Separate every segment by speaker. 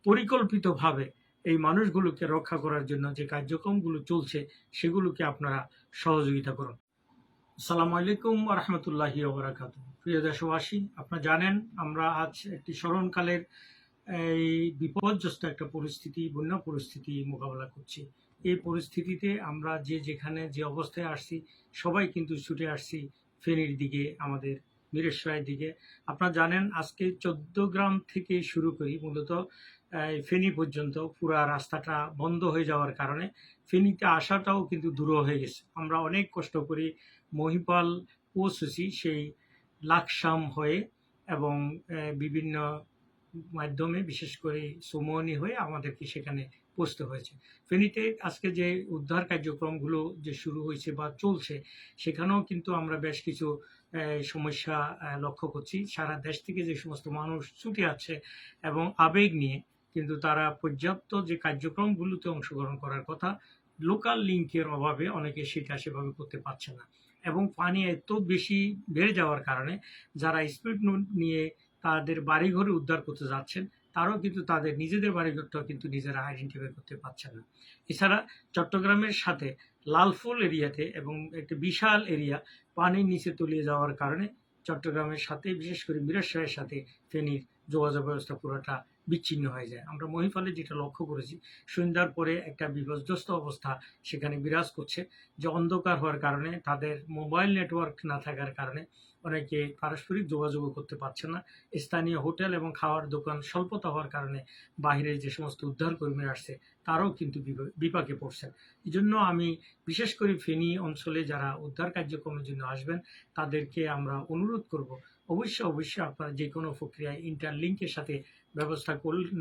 Speaker 1: পরিকল্পিতভাবে এই মানুষগুলোকে রক্ষা করার জন্য যে কার্যক্রমগুলো চলছে সেগুলোকে আপনারা সহযোগিতা করুন। আসসালামু আলাইকুম ওয়া রাহমাতুল্লাহি ওয়া বারাকাতুহু। প্রিয় দেশবাসী, আপনারা জানেন আমরা আজ একটি স্মরণকালের এই বিপর্যস্ত একটা পরিস্থিতি, বন্যা পরিস্থিতি মোকাবেলা করছি। এই পরিস্থিতিতে আমরা যেখানে যে অবস্থায় আসছি, সবাই কিন্তু ছুটে আসছি ফেনীর দিকে, আমাদের মিরেশ্বরাইয়ের দিকে। আপনারা জানেন আজকে 14 গ্রাম থেকে শুরু করি মূলত ফেনী পর্যন্ত পুরা রাস্তাটা বন্ধ হয়ে যাওয়ার কারণে ফেনীতে আসাটাও কিন্তু দূর হয়ে গেছে। আমরা অনেক কষ্ট করে মহিপাল পৌঁছেছি সেই লাকসাম হয়ে এবং বিভিন্ন মাধ্যমে, বিশেষ করে সুমনি হয়ে আমাদেরকে সেখানে পৌঁছতে হয়েছে। ফেনীতে আজকে যে উদ্ধার কার্যক্রমগুলো যে শুরু হয়েছে বা চলছে, সেখানেও কিন্তু আমরা বেশ কিছু সমস্যা লক্ষ্য করছি। সারা দেশ থেকে যে সমস্ত মানুষ ছুটে আছে এবং আবেগ নিয়ে, কিন্তু তারা পর্যাপ্ত যে কার্যক্রমগুলোতে অংশগ্রহণ করার কথা, লোকাল লিঙ্কের অভাবে অনেকে সেটা সেভাবে করতে পারছে না। এবং পানি এত বেশি বেড়ে যাওয়ার কারণে যারা স্পিড নিয়ে তাদের বাড়িঘরে উদ্ধার করতে যাচ্ছেন, তারাও কিন্তু তাদের নিজেদের বাড়িঘরটাও কিন্তু নিজেরা আইডেন্টিফাই করতে পারছেন না। এছাড়া চট্টগ্রামের সাথে লালফুল এরিয়াতে এবং একটা বিশাল এরিয়া পানির নিচে তলিয়ে যাওয়ার কারণে চট্টগ্রামের সাথে, বিশেষ করে মিরসরাইয়ের সাথে ফেনীর যোগাযোগ ব্যবস্থা পুরোটা বিচ্ছিন্ন হয়ে যায়। আমরা মহিপালে যেটা লক্ষ্য করেছি, সন্ধ্যার পরে একটা বিপর্যস্ত অবস্থা সেখানে বিরাজ করছে, যে অন্ধকার হওয়ার কারণে, তাদের মোবাইল নেটওয়ার্ক না থাকার কারণে অনেকে পারস্পরিক যোগাযোগও করতে পারছে না। স্থানীয় হোটেল এবং খাওয়ার দোকান স্বল্পতা হওয়ার কারণে বাইরে যে সমস্ত উদ্ধার কর্মীরা আসছে তারাও কিন্তু বিপাকে পড়ছেন। এই জন্য আমি বিশেষ করে ফেনী অঞ্চলে যারা উদ্ধার কার্যক্রমের জন্য আসবেন তাদেরকে আমরা অনুরোধ করব, অবশ্যই আপনারা যে কোনো প্রক্রিয়ায় ইন্টারলিঙ্কের সাথে ব্যবস্থা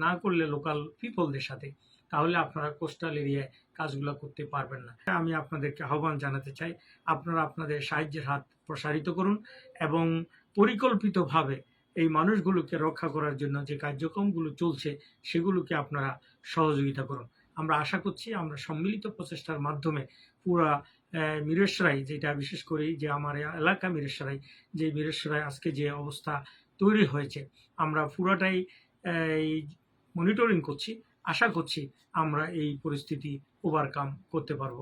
Speaker 1: না করলে লোকাল পিপলদের সাথে, তাহলে আপনারা কোস্টাল এরিয়ায় কাজগুলো করতে পারবেন না। আমি আপনাদেরকে আহ্বান জানাতে চাই, আপনারা আপনাদের সাহায্যের হাত প্রসারিত করুন এবং পরিকল্পিতভাবে এই মানুষগুলোকে রক্ষা করার জন্য যে কার্যক্রমগুলো চলছে সেগুলোকে আপনারা সহযোগিতা করুন। আমরা আশা করছি আমরা সম্মিলিত প্রচেষ্টার মাধ্যমে পুরা মিরসরাই, যেটা বিশেষ করে যে আমার এলাকা মিরসরাই, যে মিরসরাই আজকে যে অবস্থা তৈরি হয়েছে, আমরা পুরাটাই মনিটরিং করছি। আশা করছি আমরা এই পরিস্থিতি ওভারকাম করতে পারবো।